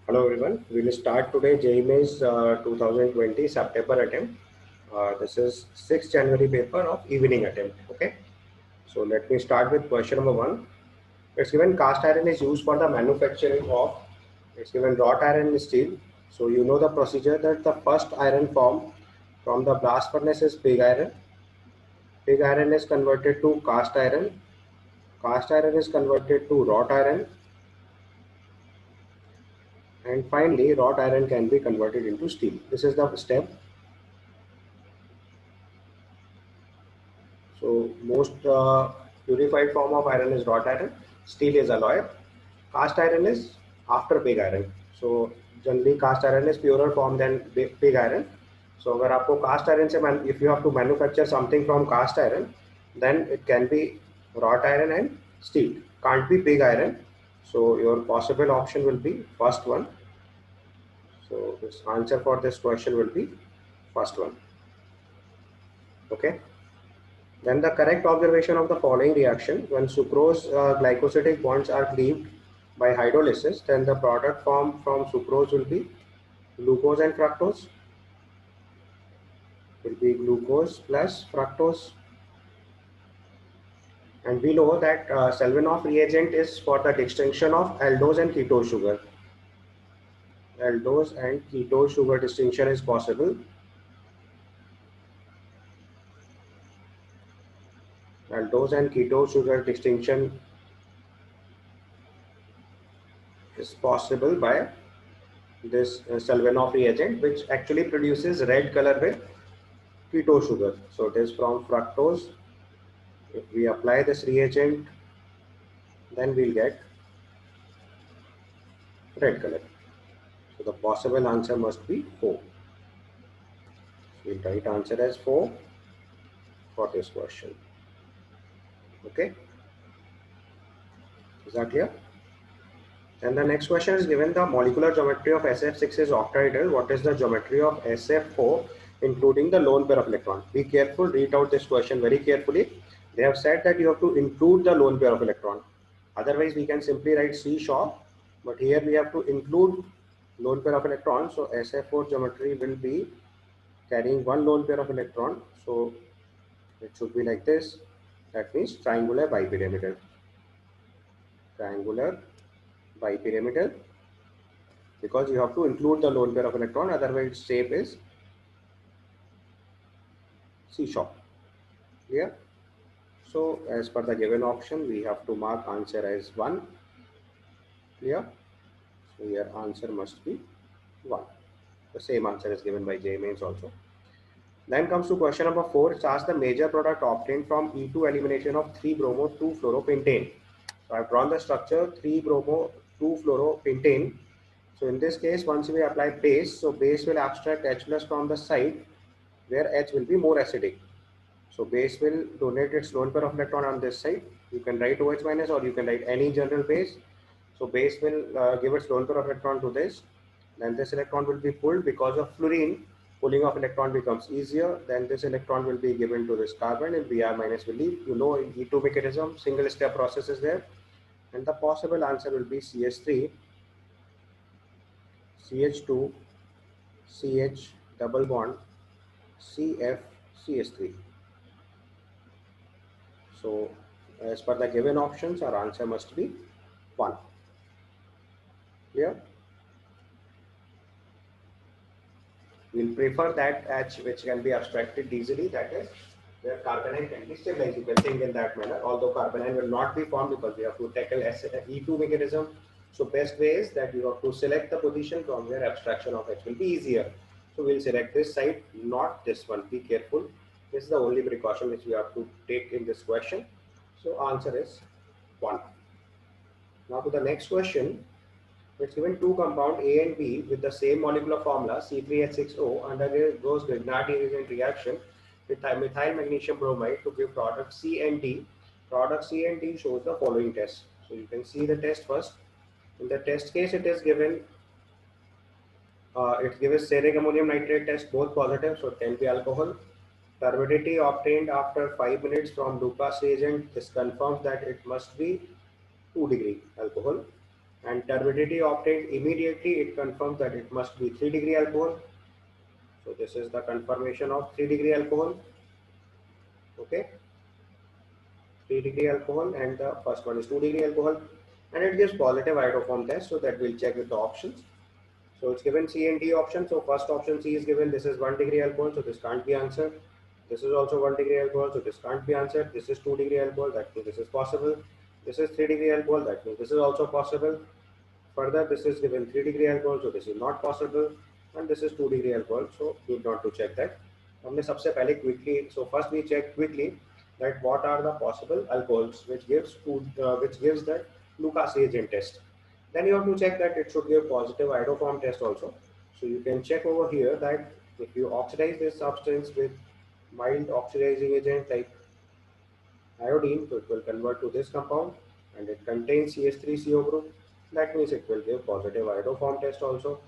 Hello everyone. We will start today JMA's 2020 September attempt. This is 6th January paper of evening attempt. Okay. So let me start with question number 1. It's given cast iron is used for the manufacturing of. It's given wrought iron and steel. So you know the procedure that the first iron formed from the blast furnace is pig iron. Pig iron is converted to cast iron. Cast iron is converted to wrought iron. And finally, wrought iron can be converted into steel. This is the step. So most purified form of iron is wrought iron. Steel is alloy. Cast iron is after pig iron. So generally cast iron is purer form than pig iron. So अगर आपको cast iron से if you have to manufacture something from cast iron, then it can be wrought iron and steel. Can't be pig iron. So your possible option will be first one. So this answer for this question will be first one. Okay. Then the correct observation of the following reaction: when sucrose glycosidic bonds are cleaved by hydrolysis, then the product formed from sucrose will be glucose and fructose. Will be glucose plus fructose. And we know that Selvanov reagent is for the distinction of aldose and ketose sugar. Aldose and ketose sugar distinction is possible. Aldose and ketose sugar distinction is possible by this Selvanov reagent, which actually produces red color with ketose sugar. So it is from fructose. If we apply this reagent, then we'll get red color. So the possible answer must be 4. So we'll write answer as 4 for this question. Okay. Is that clear? And the next question is given the molecular geometry of SF6 is octahedral. What is the geometry of SF4 including the lone pair of electron? Be careful, read out this question very carefully. They have said that you have to include the lone pair of electron. Otherwise, we can simply write C shop, but here we have to include lone pair of electrons. So SF4 geometry will be carrying one lone pair of electron. So it should be like this. That means triangular bipyramidal. Triangular bipyramidal, because you have to include the lone pair of electron, otherwise shape is C shop. Clear? So as per the given option, we have to mark answer as 1. Clear? So your answer must be 1. The same answer is given by J mains also. Then comes to question number 4. It's asked the major product obtained from E2 elimination of 3-bromo-2-fluoropentane. So I've drawn the structure 3-bromo-2-fluoropentane. So in this case, once we apply base, so base will abstract H plus from the side where H will be more acidic. So base will donate its lone pair of electron on this side. You can write OH minus or you can write any general base. So base will give its lone pair of electron to this. Then this electron will be pulled because of fluorine. Pulling of electron becomes easier. Then this electron will be given to this carbon and Br minus will leave. You know in E2 mechanism, single step process is there. And the possible answer will be CH3, CH2, CH double bond, CF, CH3. So as per the given options, our answer must be 1. Clear? We'll prefer that H which can be abstracted easily, that is where carbonyl can be stabilized. You can think in that manner, although carbonyl will not be formed because we have to tackle E2 mechanism. So best way is that you have to select the position from where abstraction of H will be easier. So we'll select this side, not this one. Be careful. This is the only precaution which we have to take in this question. So answer is 1. Now to the next question. It's given two compound A and B with the same molecular formula C3H6O undergoes Grignard reaction with methyl magnesium bromide to give product C and D. Product C and D shows the following test. So you can see the test first. In the test case, it is given steric ammonium nitrate test both positive, so it can be alcohol. Turbidity obtained after 5 minutes from Lucas reagent. This confirms that it must be 2 degree alcohol. and turbidity obtained immediately, it confirms that it must be 3-degree alcohol. So this is the confirmation of 3-degree alcohol. Okay, 3-degree alcohol, and the first one is 2-degree alcohol, and it gives positive iodoform test, so that we'll check with the options. So it's given C and D option. So first option C is given, this is 1-degree alcohol, so this can't be answered. This is also 1-degree alcohol, so this can't be answered. This is 2-degree alcohol, that means this is possible. This is 3-degree alcohol, that means this is also possible. Further, this is given 3-degree alcohol, so this is not possible, and this is 2-degree alcohol, so need not to check that. हमने सबसे पहले quickly, so first we check quickly that what are the possible alcohols which gives that Lucas reagent test. Then you have to check that it should give positive iodoform test also. So you can check over here that if you oxidize this substance with mild oxidizing agent like iodine, so it will convert to this compound, and it contains CH3CO group. That means it will give positive iodoform test also.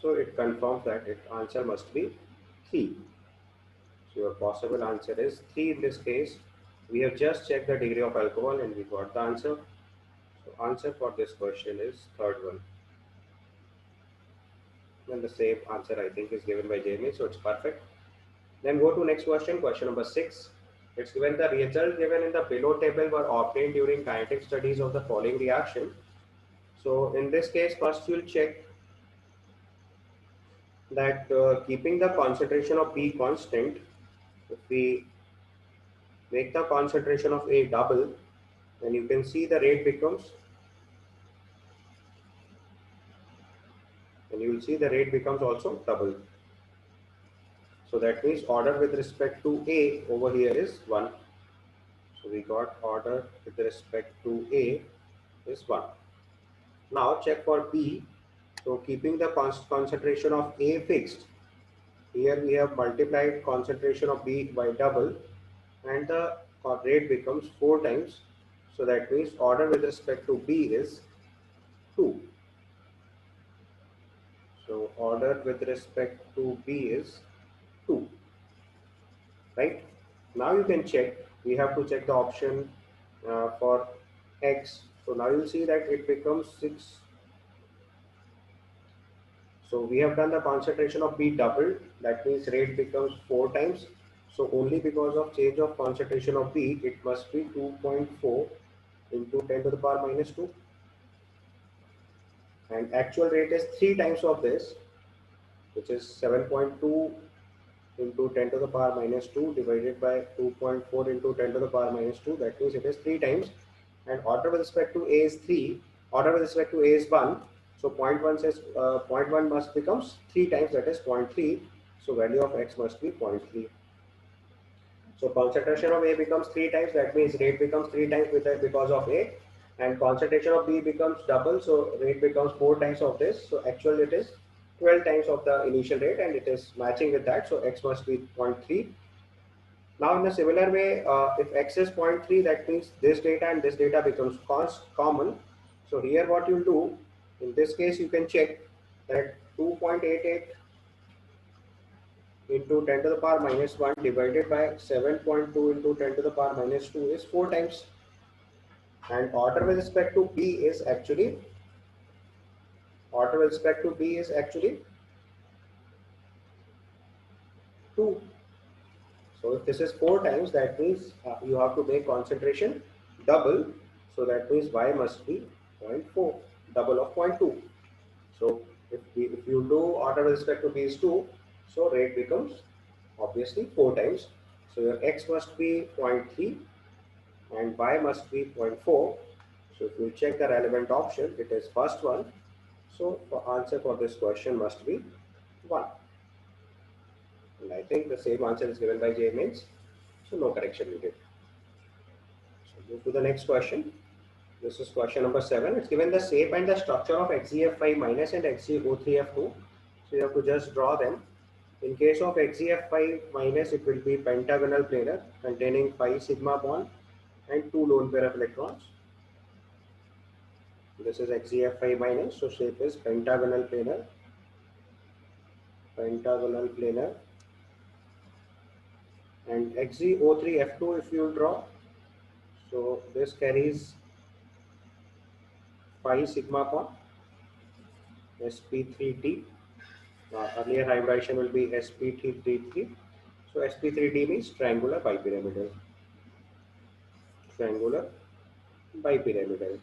So it confirms that its answer must be 3. So your possible answer is 3 in this case. We have just checked the degree of alcohol and we got the answer. So answer for this question is third one. And the same answer I think is given by Jamie, so it's perfect. Then go to next question, question number 6. It's given the results given in the below table were obtained during kinetic studies of the following reaction. So in this case, first you'll check that keeping the concentration of B constant, if we make the concentration of A double, then you can see the rate becomes, and you will see the rate becomes also double. So that means order with respect to A over here is 1. So we got order with respect to A is 1. Now check for B. So keeping the concentration of A fixed, here we have multiplied concentration of B by double, and the rate becomes 4 times. So that means order with respect to B is 2. So order with respect to B is 2. Right? Now you can check, we have to check the option for X. So now you'll see that it becomes 6. So we have done the concentration of B doubled, that means rate becomes 4 times. So only because of change of concentration of B, it must be 2.4 into 10 to the power minus 2. And actual rate is 3 times of this, which is 7.2 into 10 to the power minus 2 divided by 2.4 into 10 to the power minus 2. That means it is 3 times. And order with respect to A is 3. Order with respect to A is 1. So 0.1 says 0.1 must becomes 3 times, that is 0.3. So value of X must be 0.3. So concentration of A becomes 3 times. That means rate becomes 3 times because of A. And concentration of B becomes double. So rate becomes 4 times of this. So actually it is 12 times of the initial rate, and it is matching with that. So X must be 0.3. Now in a similar way, if X is 0.3, that means this data and this data becomes common. So here what you do, in this case you can check that 2.88 into 10 to the power minus 1 divided by 7.2 into 10 to the power minus 2 is 4 times. And order with respect to B is actually, 2. So if this is 4 times, that means you have to make concentration double. So that means Y must be 0.4, double of 0.2. So if you do order with respect to B is 2, so rate becomes obviously 4 times. So your X must be 0.3 and Y must be 0.4. So if you check the relevant option, it is first one. So the answer for this question must be 1. And I think the same answer is given by J Mains. So no correction needed. So move to the next question. This is question number 7. It's given the shape and the structure of XeF5 minus and XeO3F2. So you have to just draw them. In case of XeF5 minus, it will be pentagonal planar containing pi sigma bond and 2 lone pair of electrons. This is XeF5 minus, so shape is pentagonal planar. And XeO3F2, if you draw, So this carries 5 sigma bond sp3d. Earlier hybridization will be sp3d3. So sp3d means triangular bipyramidal. Triangular bipyramidal.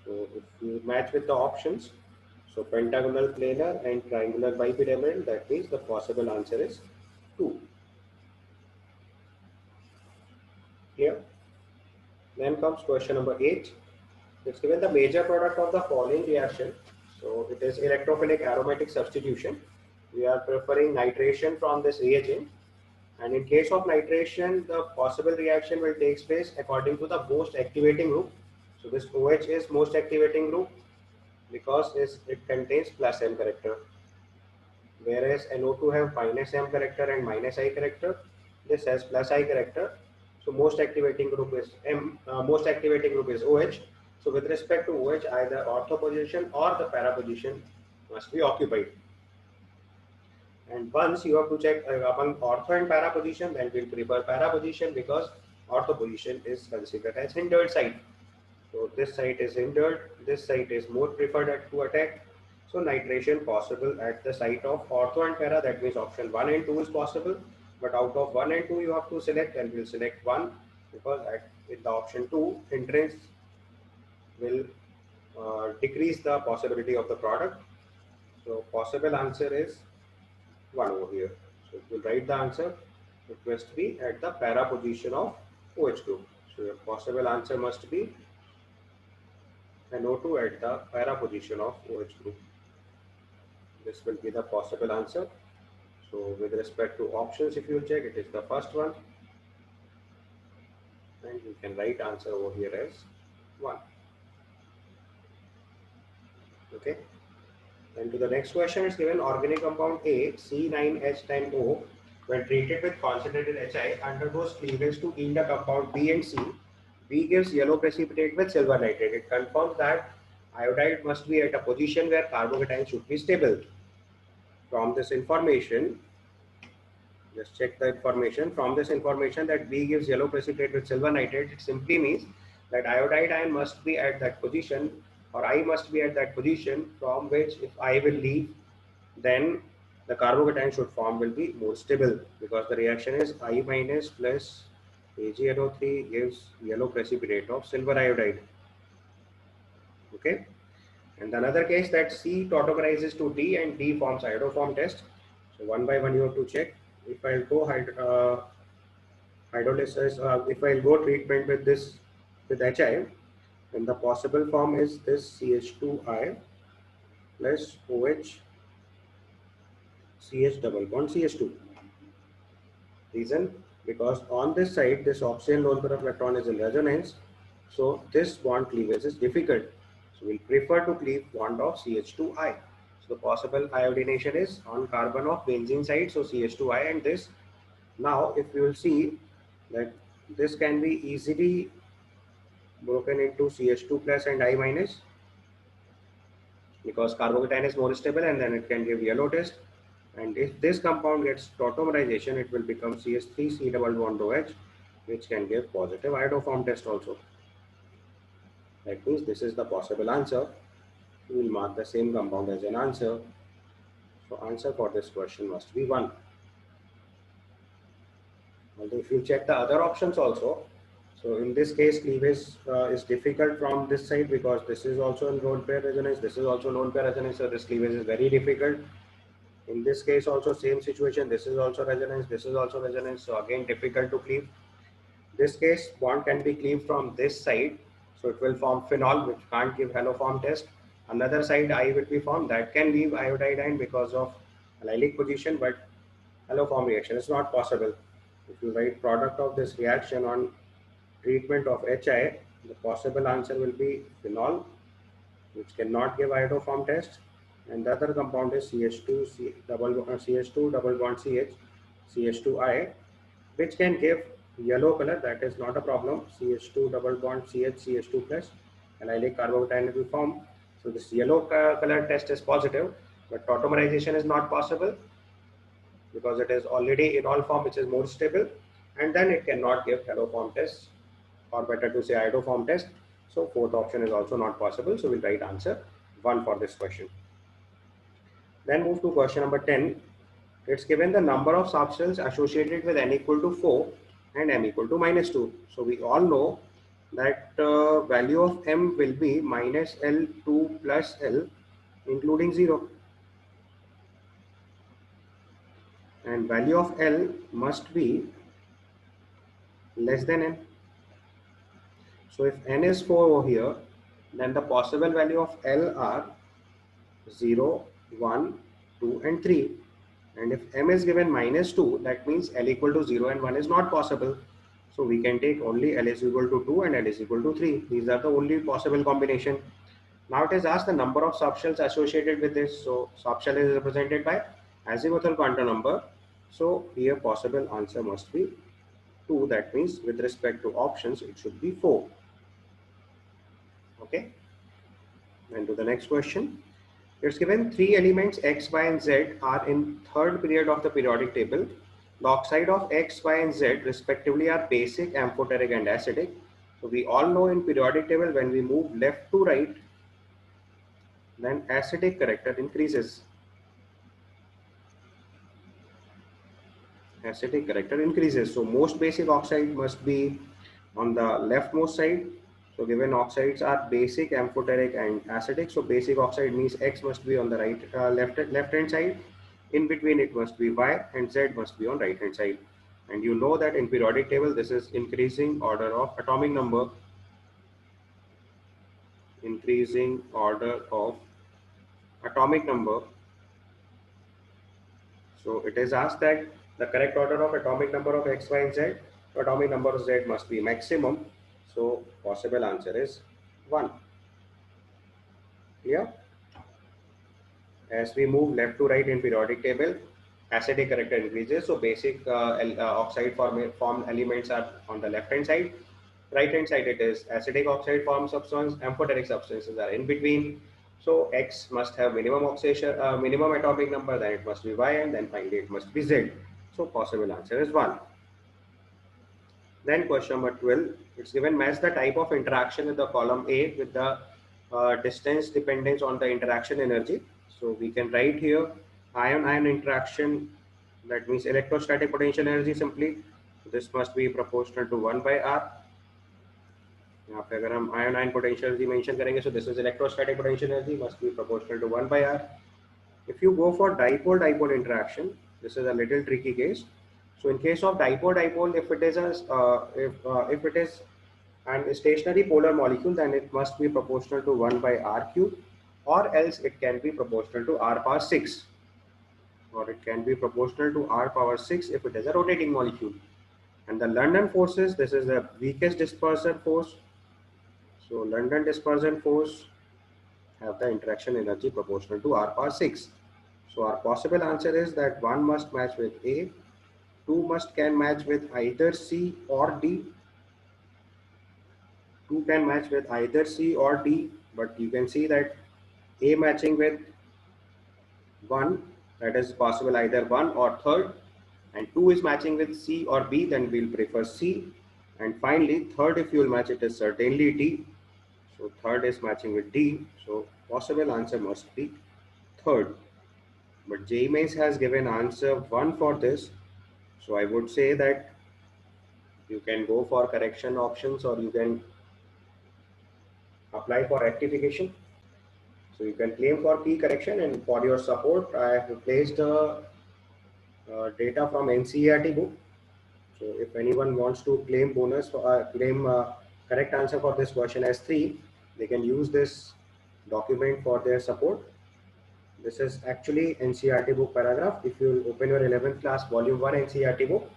So if you match with the options, so pentagonal planar and triangular bipyramidal, that means the possible answer is 2. Here. Then comes question number 8. It's given the major product of the following reaction. So it is electrophilic aromatic substitution. We are preferring nitration from this reagent. And in case of nitration, the possible reaction will take place according to the most activating group. So this OH is most activating group because it contains plus M character. Whereas NO2 have minus M character and minus I character. This has plus I character. So most activating group is most activating group is OH. So with respect to OH, either ortho position or the para position must be occupied. And once you have to check among ortho and para position, then we'll prefer para position because ortho position is considered as hindered site. So this site is hindered, this site is more preferred to attack. So nitration possible at the site of ortho and para, that means option 1 and 2 is possible. But out of 1 and 2 you have to select, and we'll select 1 because in the option 2, hindrance will decrease the possibility of the product. So possible answer is 1 over here. So we'll write the answer. It must be at the para position of OH group. So your possible answer must be NO2 at the para position of OH group. This will be the possible answer. So with respect to options, if you check, it is the first one. And you can write answer over here as 1. Okay. And to the next question, it's given organic compound A, C9H10O, when treated with concentrated HI, undergoes cleavage to yield a compound B and C. B gives yellow precipitate with silver nitrate. It confirms that iodide must be at a position where carbocation should be stable. From this information, just check the information. From this information that B gives yellow precipitate with silver nitrate, it simply means that iodide ion must be at that position, or I must be at that position from which if I will leave, then the carbocation should form will be more stable, because the reaction is I minus plus AgNO3 gives yellow precipitate of silver iodide. Okay. And another case that C tautomerizes to D and D forms iodoform test. So one by one you have to check. If I go hydrolysis, if I go treatment with this with HI, then the possible form is this CH2I plus OH CH double bond CH2. Reason, because on this side this oxygen lone pair of electron is in resonance, so this bond cleavage is difficult. So we prefer to cleave bond of CH2I. So the possible iodination is on carbon of benzene side, so CH2I, and this. Now if you will see that this can be easily broken into CH2 plus and I minus, because carbocation is more stable, and then it can give yellow test. And if this compound gets tautomerization, it will become CH3 C double bond OH, which can give positive iodoform test also. That means this is the possible answer. We will mark the same compound as an answer. So answer for this question must be 1. Although if you check the other options also, so in this case cleavage is difficult from this side, because this is also in lone pair resonance, this is also lone pair resonance, so this cleavage is very difficult. In this case also same situation, this is also resonance, this is also resonance, so again difficult to cleave. This case bond can be cleaved from this side, so it will form phenol, which can't give haloform test. Another side I will be formed, that can leave iodide ion because of allylic position, but haloform reaction is not possible. If you write product of this reaction on treatment of HI, the possible answer will be phenol, which cannot give iodoform test. And the other compound is CH2 double bond CH CH2I, which can give yellow color. That is not a problem. CH2 double bond CH CH2 plus allylic carbocation will form. So this yellow color test is positive, but tautomerization is not possible because it is already in all form, which is more stable. and then it cannot give hello form test, or better to say iodoform test. So fourth option is also not possible. So we'll write answer 1 for this question. Then move to question number 10. It's given the number of subshells associated with n equal to 4 and m equal to -2. So we all know that value of m will be minus L2 plus L including 0, and value of L must be less than n. So if n is 4 over here, then the possible value of L are 0, 1, 2 and 3. And if m is given -2, that means L equal to 0 and 1 is not possible. So we can take only L is equal to 2 and L is equal to 3. These are the only possible combination. Now it is asked the number of subshells associated with this. So subshell is represented by azimuthal quantum number. So here possible answer must be 2. That means with respect to options, it should be 4. Okay. And to the next question. It's given 3 elements X, Y and Z are in third period of the periodic table. The oxide of X, Y and Z respectively are basic, amphoteric and acidic. So we all know in periodic table when we move left to right, then acidic character increases. Acidic character increases. So most basic oxide must be on the leftmost side. So given oxides are basic, amphoteric and acidic. So basic oxide means X must be on the left hand side. In between it must be Y and Z must be on right hand side. And you know that in periodic table this is increasing order of atomic number. Increasing order of atomic number. So it is asked that the correct order of atomic number of X, Y and Z. Atomic number of Z must be maximum. So possible answer is 1. Clear? As we move left to right in periodic table, acidic character increases. So basic oxide formed elements are on the left hand side. Right hand side it is acidic oxide formed substance. Amphoteric substances are in between. So X must have minimum oxidation, minimum atomic number. Then it must be Y, and then finally it must be Z. So possible answer is 1. Then question number 12. It's given match the type of interaction in the column A with the distance dependence on the interaction energy. So we can write here ion-ion interaction, that means electrostatic potential energy simply. This must be proportional to 1 by R. यहाँ पे अगर हम ion ion potential energy mention करेंगे, so this is electrostatic potential energy must be proportional to 1 by R. If you go for dipole-dipole interaction, this is a little tricky case. So in case of dipole-dipole, if it is if it is an stationary polar molecule, then it must be proportional to 1 by R cube, or else it can be proportional to R power 6, or it can be proportional to R power 6 if it is a rotating molecule. And the London forces, this is the weakest dispersion force. So London dispersion force have the interaction energy proportional to R power 6. So our possible answer is that 1 must match with A, 2 can match with either C or D. 2 can match with either C or D, but you can see that A matching with 1, that is possible either 1 or third, and 2 is matching with C or B, then we'll prefer C. And finally, third, if you will match it, is certainly D. So third is matching with D. So possible answer must be third. But JEE Mains has given answer 1 for this. So I would say that you can go for correction options, or you can apply for rectification. So you can claim for key correction, and for your support, I have placed data from NCERT book. So if anyone wants to claim bonus for claim correct answer for this question as 3, they can use this document for their support. This is actually NCERT book paragraph. If you open your 11th class volume 1 NCERT book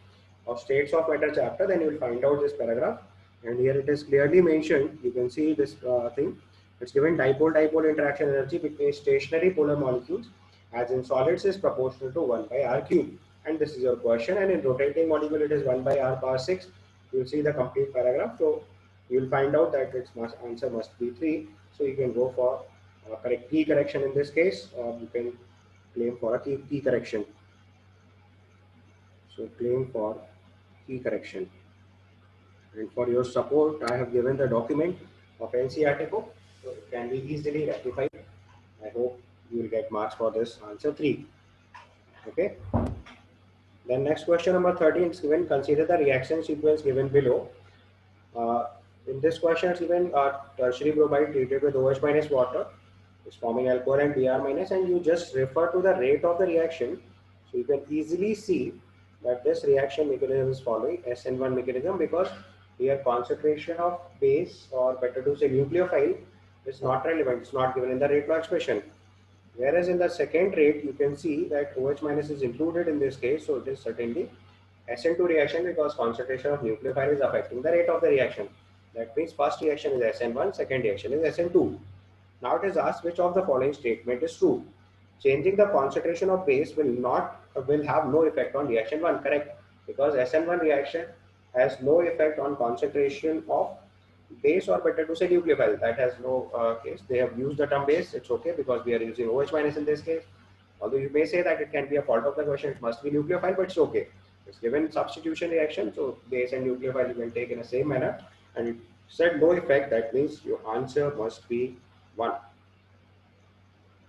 of states of matter chapter, then you will find out this paragraph. And here it is clearly mentioned. You can see this thing. It's given dipole-dipole interaction energy between stationary polar molecules as in solids is proportional to 1 by R cube. And this is your question. And in rotating molecule, it is 1 by R power 6. You will see the complete paragraph. So you will find out that its answer must be 3. So you can go for correct key correction in this case, or you can claim for a key correction. So claim for key correction. And for your support, I have given the document of NCERT book, so it can be easily rectified. I hope you will get marks for this answer 3. Okay. Then next question number 13 is given. Consider the reaction sequence given below. Uh, in this question, it's given tertiary bromide treated with OH minus water is forming alcohol and Br minus, and you just refer to the rate of the reaction. So you can easily see that this reaction mechanism is following SN1 mechanism, because here concentration of base, or better to say nucleophile, is not relevant. It's not given in the rate law expression. Whereas in the second rate, you can see that OH minus is included in this case, so it is certainly SN2 reaction, because concentration of nucleophile is affecting the rate of the reaction. That means first reaction is SN1, second reaction is SN2. Now it is asked which of the following statement is true. Changing the concentration of base will have no effect on reaction 1, correct? Because SN1 reaction has no effect on concentration of base, or better to say nucleophile. That has no case. They have used the term base. It's okay because we are using OH minus in this case. Although you may say that it can be a fault of the question, it must be nucleophile, but it's okay. It's given substitution reaction, so base and nucleophile you can take in the same manner, and it said no effect. That means your answer must be 1.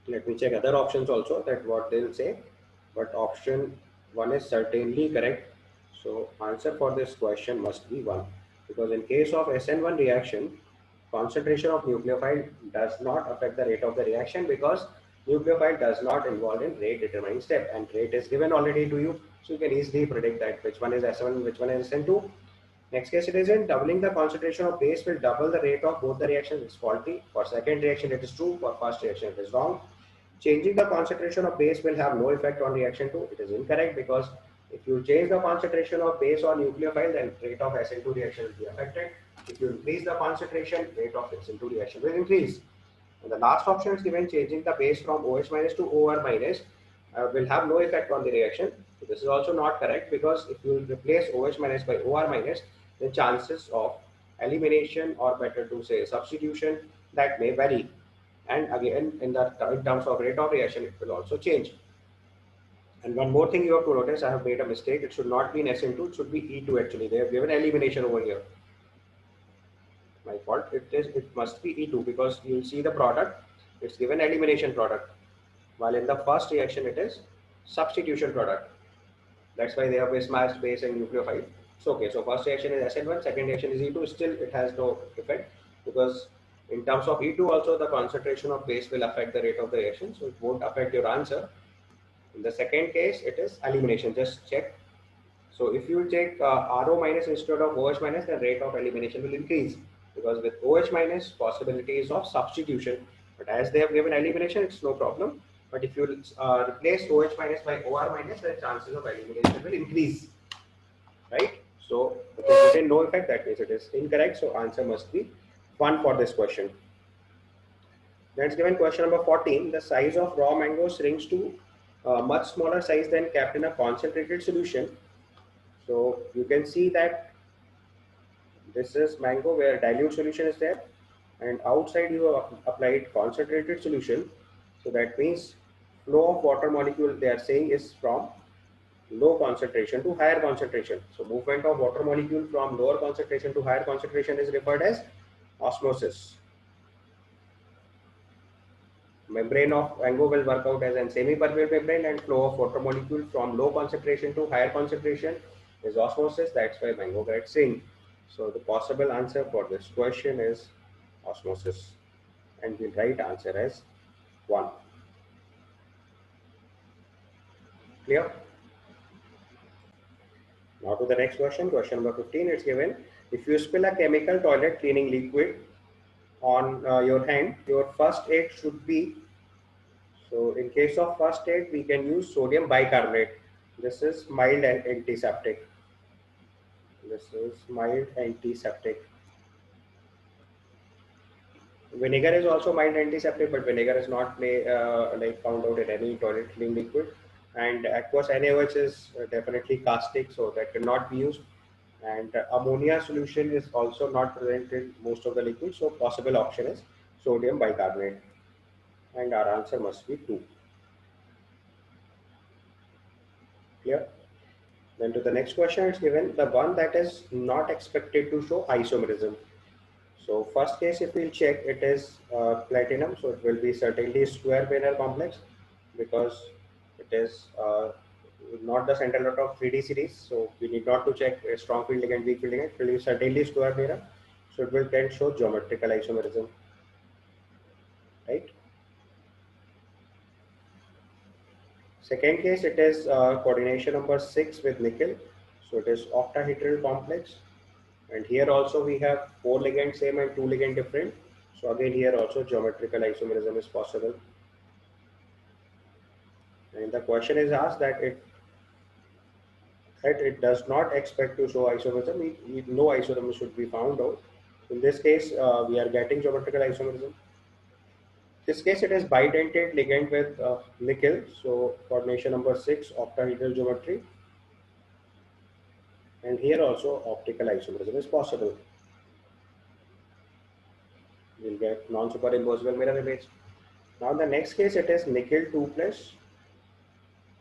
Let me check other options also, that what they'll say, but option 1 is certainly correct. So answer for this question must be 1, because in case of SN1 reaction, concentration of nucleophile does not affect the rate of the reaction, because nucleophile does not involve in rate determining step, and rate is given already to you, so you can easily predict that which one is SN1, which one is SN2. Next case, it is in doubling the concentration of base will double the rate of both the reactions. It's faulty. For second reaction it is true, for first reaction it is wrong. Changing the concentration of base will have no effect on reaction 2. It is incorrect, because if you change the concentration of base or nucleophile, then rate of SN2 reaction will be affected. If you increase the concentration, rate of SN2 reaction will increase. And the last option is given, changing the base from OH minus to OR minus will have no effect on the reaction. So this is also not correct, because if you replace OH minus by OR minus, the chances of elimination, or better to say substitution, that may vary. And again, in terms of rate of reaction, it will also change. And one more thing you have to notice, I have made a mistake. It should not be in SN2, it should be E2 actually. They have given elimination over here. My fault. It must be E2, because you'll see the product. It's given elimination product, while in the first reaction it is substitution product. That's why they have base mass, base, and nucleophile. So okay, so first reaction is SN1, second reaction is E2. Still, it has no effect, because in terms of E2 also the concentration of base will affect the rate of the reaction, so it won't affect your answer. In the second case, it is elimination. Just check. So if you take RO minus instead of OH minus, the rate of elimination will increase, because with OH minus possibilities of substitution, but as they have given elimination, it's no problem. But if you replace OH minus by OR minus, the chances of elimination will increase, right? So it is written no effect, that means it is incorrect. So answer must be 1 for this question. That's given question number 14. The size of raw mango shrinks to much smaller size than kept in a concentrated solution. So you can see that this is mango where dilute solution is there, and outside you have applied concentrated solution. So that means flow of water molecule, they are saying, is from low concentration to higher concentration. So movement of water molecule from lower concentration to higher concentration is referred as osmosis. Membrane of mango will work out as a semi-permeable membrane, and flow of water molecule from low concentration to higher concentration is osmosis. That's why mango gets shrink. So the possible answer for this question is osmosis, and the right answer is 1. Clear? Now to the next question, question number 15. It's given, if you spill a chemical toilet cleaning liquid on your hand, your first aid should be, so in case of first aid, we can use sodium bicarbonate. This is mild and antiseptic. This is mild antiseptic. Vinegar is also mild antiseptic, but vinegar is not like found out in any toilet cleaning liquid. And aqueous NaOH is definitely caustic, so that cannot be used. And ammonia solution is also not present in most of the liquids, so possible option is sodium bicarbonate. And our answer must be 2. Clear? Then to the next question, it's given the one that is not expected to show isomerism. So first case, if we'll check, it is platinum, so it will be certainly square planar complex because it is not the central dot of 3D series. So we need not to check a strong field ligand, weak field ligand. It will be certainly square planar, so it will can show geometrical isomerism, right? Second case, it is coordination number 6 with nickel, so it is octahedral complex. And here also we have 4 ligands same and 2 ligand different. So again here also geometrical isomerism is possible. And the question is asked that it does not expect to show isomerism. No isomerism should be found out. In this case, we are getting geometrical isomerism. This case it is bidentate ligand with nickel. So coordination number 6, octahedral geometry. And here also optical isomerism is possible. We'll get non-superimposable mirror image. Now the next case it is nickel 2 plus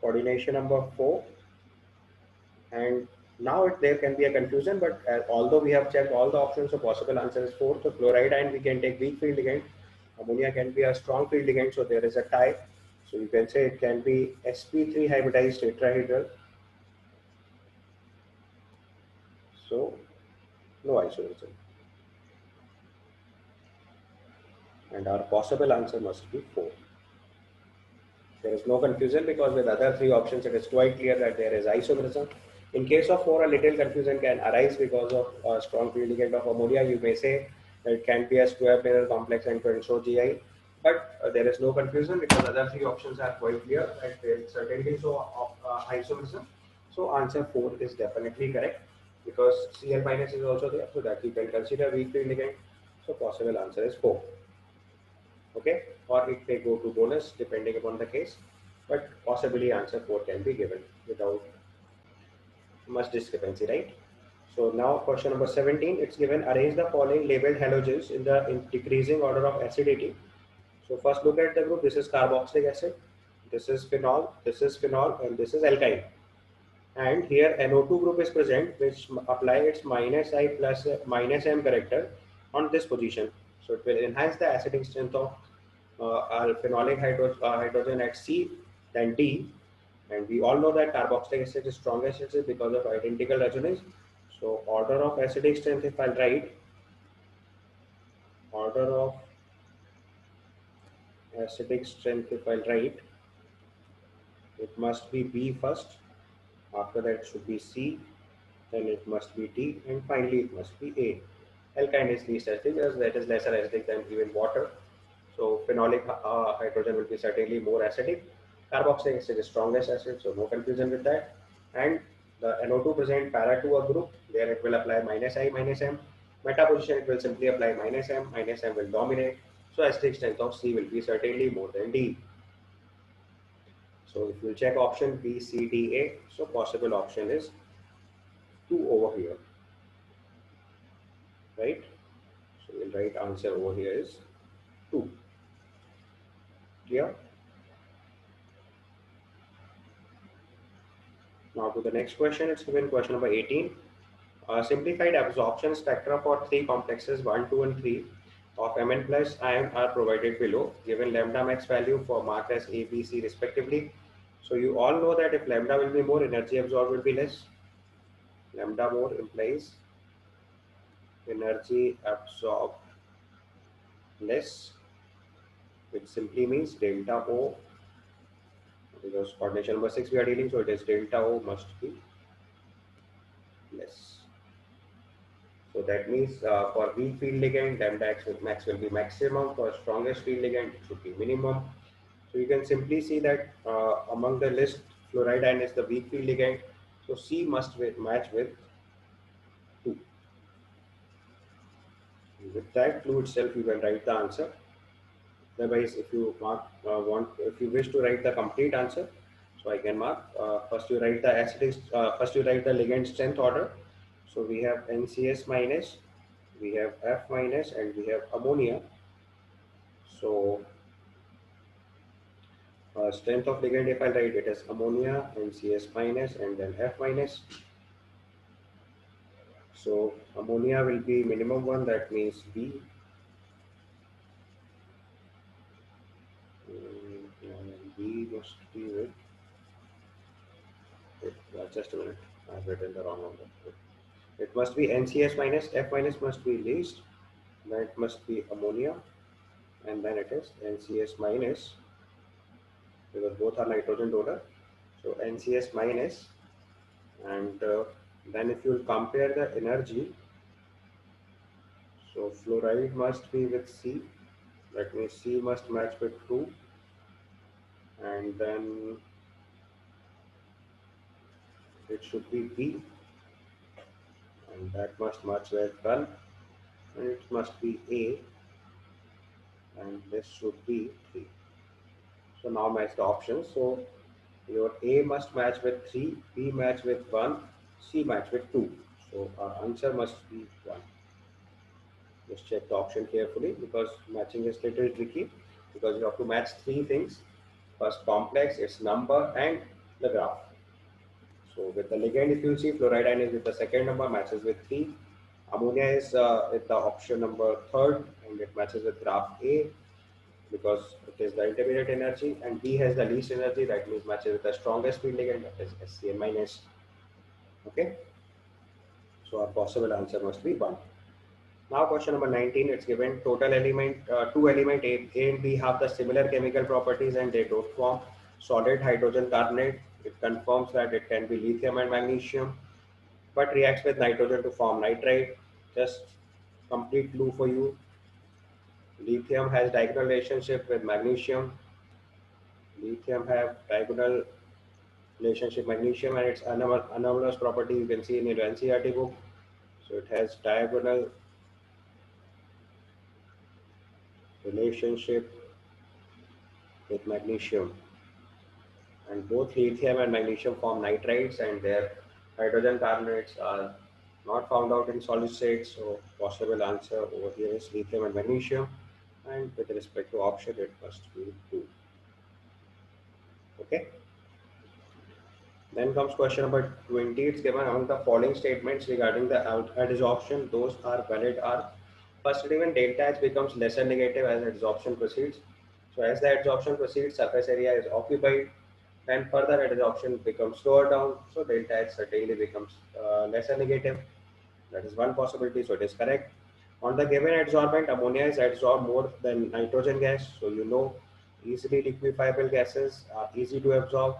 coordination number 4, and now there can be a confusion, but although we have checked all the options, so possible answer is 4. So chloride ion we can take weak field ligand, ammonia can be a strong field ligand, so there is a tie. So you can say it can be sp3 hybridized tetrahedral, so no isomerism, and our possible answer must be 4. There is no confusion because with other 3 options it is quite clear that there is isomerism. In case of 4, a little confusion can arise because of a strong field ligand of ammonia. You may say that it can be a square planar complex and can show GI, but there is no confusion because other 3 options are quite clear that they certainly show isomerism. So answer 4 is definitely correct because Cl minus is also there, so that you can consider weak field ligand. So possible answer is 4. Okay, or it may go to bonus depending upon the case, but possibly answer 4 can be given without much discrepancy, right? So now question number 17, it's given arrange the following labeled halogens in decreasing order of acidity. So first look at the group. This is carboxylic acid, this is phenol, and this is alkyne. And here NO2 group is present, which apply its minus I plus minus M character on this position. So it will enhance the acidic strength of phenolic hydrogen at C than D. And we all know that carboxylic acid is strongest acid because of identical resonance. So order of acidic strength, if I write, order of acidic strength, if I write, it must be B first. After that it should be C, then it must be D, and finally it must be A. Alkyne is least acidic because that is lesser acidic than even water. So phenolic hydrogen will be certainly more acidic. Carboxylic acid is strongest acid, so no confusion with that. And the NO2 present para to a group, there it will apply minus I minus M. Meta position it will simply apply minus M will dominate. So acidic strength of C will be certainly more than D. So if you check option B, C, D, A, so possible option is 2 over here, right? So we'll write answer over here is 2. Clear? Now to the next question, it's given question number 18. Simplified absorption spectra for 3 complexes 1, 2 and 3 of Mn plus ion are provided below, given lambda max value for marked as A, B, C respectively. So you all know that if lambda will be more, energy absorbed will be less. Lambda more implies energy absorbed less, which simply means delta O, because coordination number 6 we are dealing, so it is delta O must be less. So that means for weak field ligand, lambda max will be maximum. For strongest field ligand, it should be minimum. So you can simply see that among the list, fluoride ion is the weak field ligand. So C must match with 2. With that clue itself, you can write the answer. Otherwise, if you if you wish to write the complete answer, so I can mark. First, you write the first you write the ligand strength order. So we have NCS minus, we have F minus, and we have ammonia. So Strength of ligand, if I write it as ammonia, NCS minus, and then F minus. So ammonia will be minimum one, that means B. And B must be with, just a minute, I've written the wrong number. It must be NCS minus, F minus must be least, then it must be ammonia, and then it is NCS minus, because both are nitrogen donor. So NCS minus, and then if you compare the energy, so fluoride must be with C, that means C must match with 2, and then it should be B, and that must match with 1, and it must be A, and this should be 3. So now match the options. So your A must match with 3, B match with 1, C match with 2. So our answer must be 1. Just check the option carefully, because matching is little tricky, because you have to match 3 things. First complex, its number, and the graph. So with the ligand, if you see, fluoride ion is with the second number, matches with 3. Ammonia is with the option number 3rd, and it matches with graph A, because it is the intermediate energy, and B has the least energy, that means matches with the strongest field ligand, that is SCN minus. Okay, so our possible answer must be 1. Now question number 19, it's given total element, two element A and B have the similar chemical properties and they don't form solid hydrogen carbonate. It confirms that it can be lithium and magnesium, but reacts with nitrogen to form nitrite. Just complete clue for you. Lithium has diagonal relationship with magnesium. Lithium have diagonal relationship magnesium, and its anomalous property you can see in your NCERT book. So it has diagonal relationship with magnesium, and both lithium and magnesium form nitrides, and their hydrogen carbonates are not found out in solid state. So possible answer over here is lithium and magnesium, and with respect to option it must be 2. Okay, then comes question number 20. It's given among the following statements regarding the adsorption, those are valid are: first statement, delta H becomes lesser negative as adsorption proceeds. So as the adsorption proceeds, surface area is occupied, and further adsorption becomes slower down, so delta H certainly becomes lesser negative. That is one possibility, so it is correct. On the given adsorbent, ammonia is adsorbed more than nitrogen gas, so you know easily liquefiable gases are easy to absorb.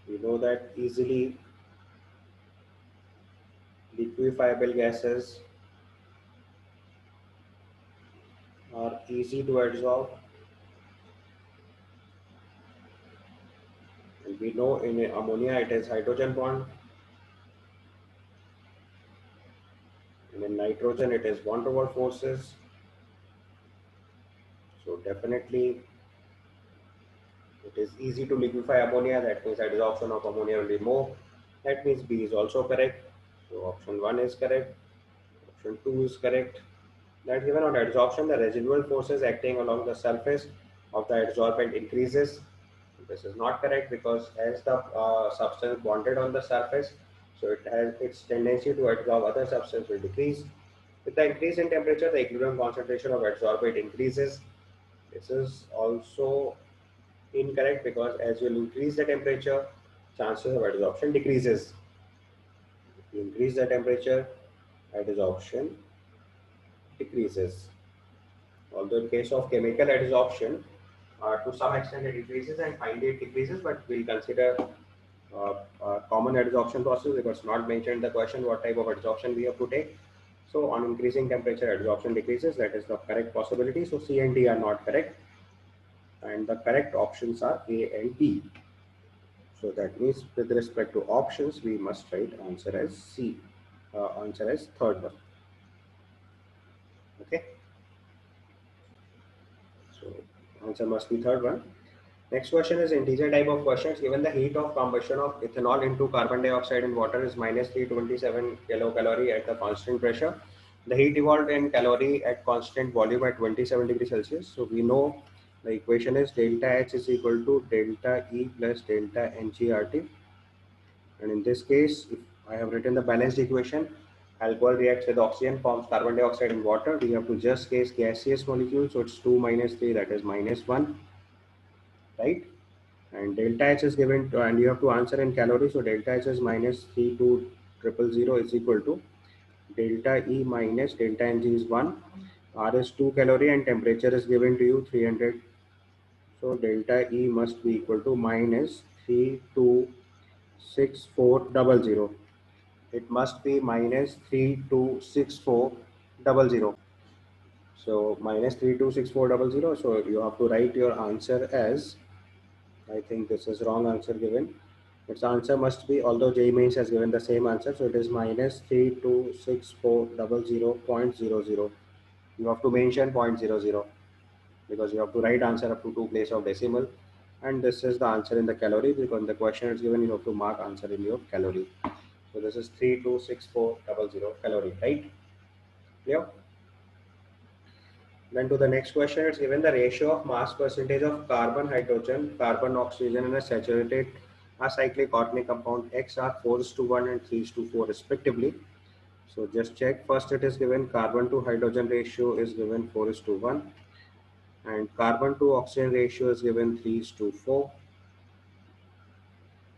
You know that easily liquefiable gases are easy to absorb, and we know in ammonia it is hydrogen bond, and in nitrogen it is van der Waals forces. So definitely it is easy to liquefy ammonia, that means adsorption of ammonia will be more. That means B is also correct. So option 1 is correct, option 2 is correct. That given on adsorption, the residual forces acting along the surface of the adsorbent increases. This is not correct, because as the substance bonded on the surface, so it has its tendency to absorb other substance will decrease. With the increase in temperature, the equilibrium concentration of adsorbate increases. This is also incorrect, because as you increase the temperature, chances of adsorption decreases. If you increase the temperature, adsorption decreases. Although in case of chemical adsorption, to some extent it decreases, and finally it decreases, but we'll consider common adsorption process, because it's not mentioned in the question what type of adsorption we have to take. So on increasing temperature, adsorption decreases. That is the correct possibility. So C and D are not correct, and the correct options are A and B. So that means with respect to options, we must write answer as C, answer as third one. Okay, so answer must be third one. Next question is integer type of questions. Given the heat of combustion of ethanol into carbon dioxide in water is minus 327 kilocalorie at the constant pressure, The heat evolved in calorie at constant volume at 27 degrees Celsius. So we know the equation is delta H is equal to delta E plus delta NGRT. And in this case, if I have written the balanced equation, alcohol reacts with oxygen, forms carbon dioxide and water. We have to just case gaseous molecule. So it's 2 minus 3, that is minus 1, right? And delta H is given to, and you have to answer in calories. So delta H is minus 32000 is equal to delta E minus delta Ng is 1. R is 2 calorie and temperature is given to you 300. So delta E must be equal to minus 326400. It must be minus 326400. So minus 326400. So you have to write your answer as, I think this is wrong answer given. Its answer must be, although J Mains has given the same answer, so it is minus 326400.00. You have to mention 0.00 because you have to write answer up to 2 place of decimal. And this is the answer in the calorie, because in the question is given, you have to mark answer in your calorie. So this is 326400 calorie, right? Yeah. Then to the next question, it's given the ratio of mass percentage of carbon, hydrogen, carbon, oxygen in a saturated acyclic organic compound X are 4:1 and 3:4 respectively. So just check. First it is given carbon to hydrogen ratio is given 4:1 and carbon to oxygen ratio is given 3:4.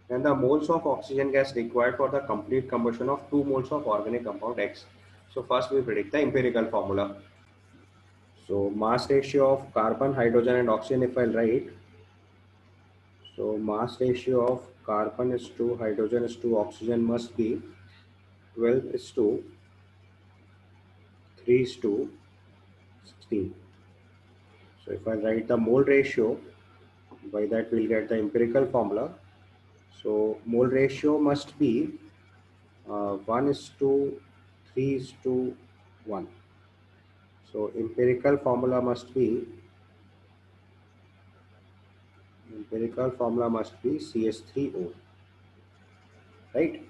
Then the moles of oxygen gas required for the complete combustion of 2 moles of organic compound X. So first we predict the empirical formula. So mass ratio of carbon, hydrogen and oxygen, if I write, so mass ratio of carbon is to hydrogen is to oxygen must be 12 is to 3 is to 16. So if I write the mole ratio, by that we'll get the empirical formula. So mole ratio must be 1 is to 3 is to 1. So empirical formula must be CH3O, right?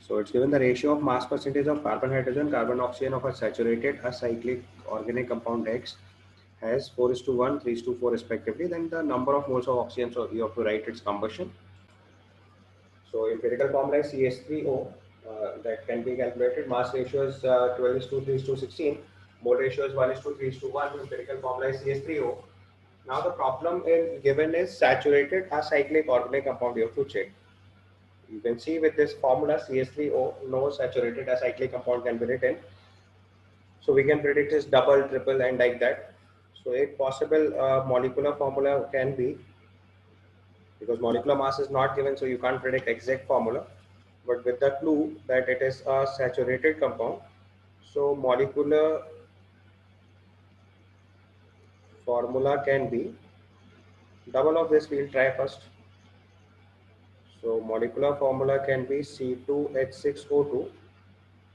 So it's given the ratio of mass percentage of carbon, hydrogen, carbon, oxygen of a saturated acyclic organic compound X has 4:1, 3:4 respectively. Then the number of moles of oxygen, so you have to write its combustion. So empirical formula is CH3O, that can be calculated. Mass ratio is 12:3:16. Mole ratio is 1:3:1. Empirical formula is CH3O. Now the problem in given is saturated acyclic organic compound. You have to check. You can see with this formula CH3O, no saturated acyclic compound can be written. So we can predict this double, triple, and like that. So a possible molecular formula can be, because molecular mass is not given, so you can't predict exact formula. But with the clue that it is a saturated compound, so molecular formula can be double of this. We'll try first. So molecular formula can be C2H6O2,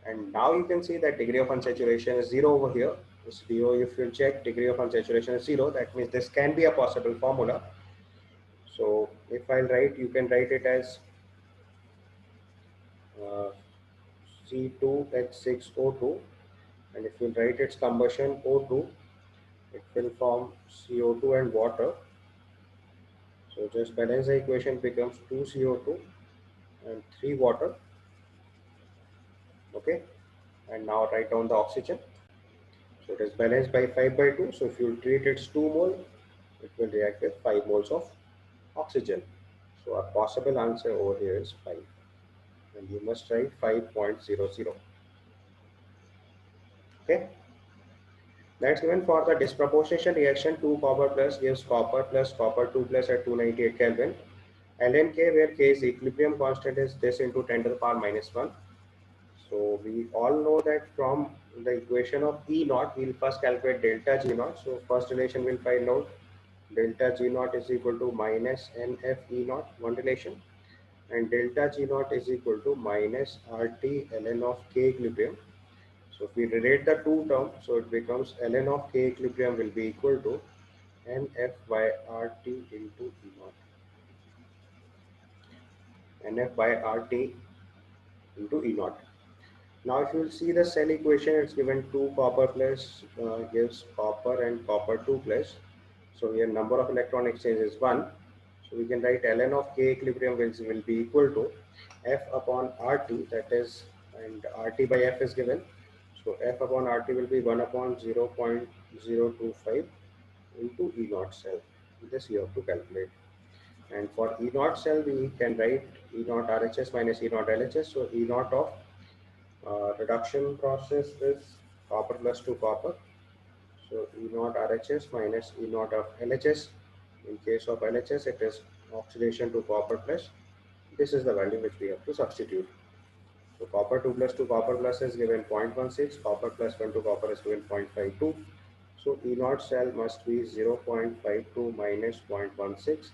and now you can see that degree of unsaturation is 0 over here. This DO, if you check, degree of unsaturation is 0. That means this can be a possible formula. So if I'll write, you can write it as uh, C2H6O2, and if you write its combustion O2, it will form CO2 and water. So just balance the equation, becomes 2 CO2 and 3 water. Okay, and now write down the oxygen. So it is balanced by 5/2. So if you treat its 2 mole, it will react with 5 moles of oxygen. So our possible answer over here is 5, and you must write 5.00. Okay, that's given for the disproportionation reaction. 2 copper plus gives copper plus copper 2 plus at 298 Kelvin. ln K, where K is equilibrium constant, is this into 10 to the power minus 1. So we all know that from the equation of E naught, we'll first calculate delta G naught. So first relation we'll find out delta G naught is equal to minus NF E naught, one relation, and delta G naught is equal to minus RT ln of K equilibrium. So if we relate the two terms, so it becomes ln of K equilibrium will be equal to NF by RT into E naught. NF by RT into E naught. Now if you will see the cell equation, it's given 2 copper plus gives copper and copper 2 plus. So here number of electron exchange is 1. So we can write ln of K equilibrium will be equal to F upon RT, that is, and RT by F is given. So F upon RT will be 1 upon 0.025 into E naught cell. This you have to calculate. And for E naught cell, we can write E naught RHS minus E naught LHS. So E naught of reduction process is copper plus 2 copper. So E naught RHS minus E naught of LHS. In case of LHS, it is oxidation to copper plus. This is the value which we have to substitute. So copper 2 plus 2 copper plus is given 0.16, copper plus 1 to copper is given 0.52. So E naught cell must be 0.52 minus 0.16.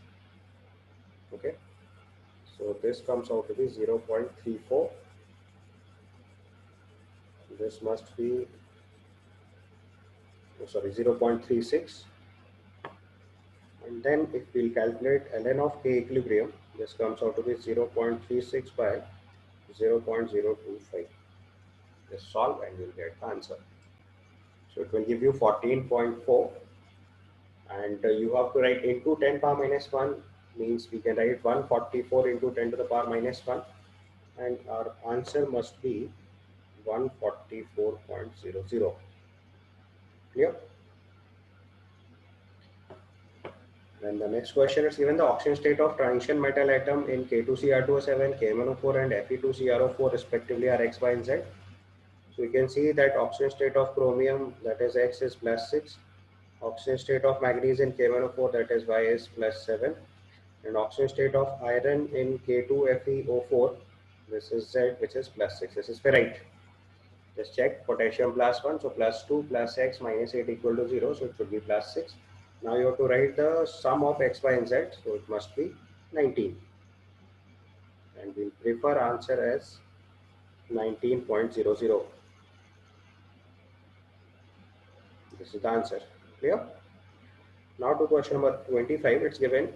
Okay. So this comes out to be 0.34. This must be, oh, sorry, 0.36. And then if we'll calculate ln of K equilibrium, this comes out to be 0.36 by 0.025. Just solve and you'll get the answer. So it will give you 14.4, and you have to write into 10 power minus 1, means we can write 144 into 10 to the power minus 1, and our answer must be 144.00. Clear? Then the next question is given the oxidation state of transition metal atom in K2Cr2O7, KMnO4 and Fe2CrO4 respectively are X, Y, and Z. So you can see that oxidation state of chromium, that is X, is +6. Oxidation state of magnesium in KMnO4, that is Y, is +7. And oxidation state of iron in K2FeO4, this is Z, which is +6. This is ferrite. Just check potassium +1, so +2 plus X minus 8 equal to 0, so it should be +6. Now you have to write the sum of X, Y, and Z, so it must be 19. And we'll prefer answer as 19.00. This is the answer. Clear? Now to question number 25, it's given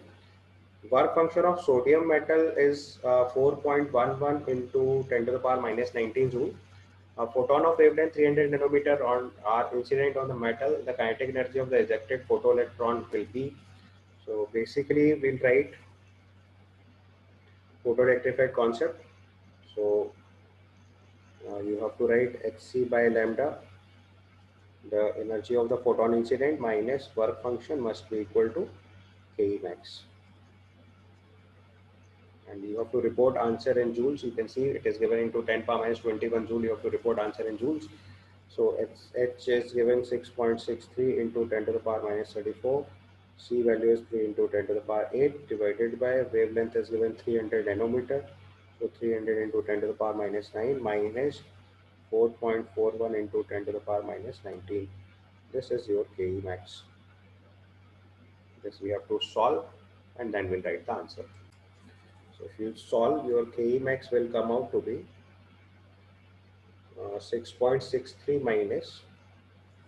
work function of sodium metal is 4.11 into 10 to the power minus 19 joule. A photon of wavelength 300 nanometer are incident on the metal. The kinetic energy of the ejected photoelectron will be. So basically, we'll write photoelectrified concept. So you have to write hc by lambda. The energy of the photon incident minus work function must be equal to Ke max. And you have to report answer in joules. You can see it is given into 10 power minus 21 joule. You have to report answer in joules. So H is given 6.63 into 10 to the power minus 34. C value is 3 into 10 to the power 8 divided by wavelength is given 300 nanometer. So 300 into 10 to the power minus 9 minus 4.41 into 10 to the power minus 19. This is your Ke max. This we have to solve and then we'll write the answer. So if you solve, your Ke max will come out to be 6.63 minus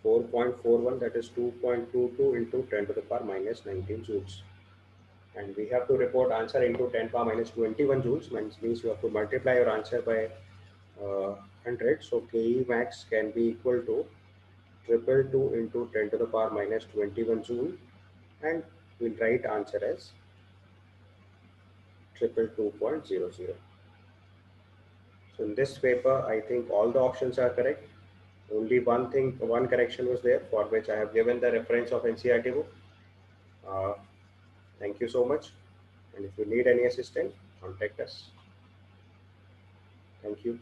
4.41, that is 2.22 into 10 to the power minus 19 joules. And we have to report answer into 10 power minus 21 joules, means you have to multiply your answer by 100. So Ke max can be equal to 222 into 10 to the power minus 21 joule, and we'll write answer as 222.00. So in this paper, I think all the options are correct. Only one correction was there, for which I have given the reference of NCERT book. Thank you so much. And if you need any assistance, contact us. Thank you.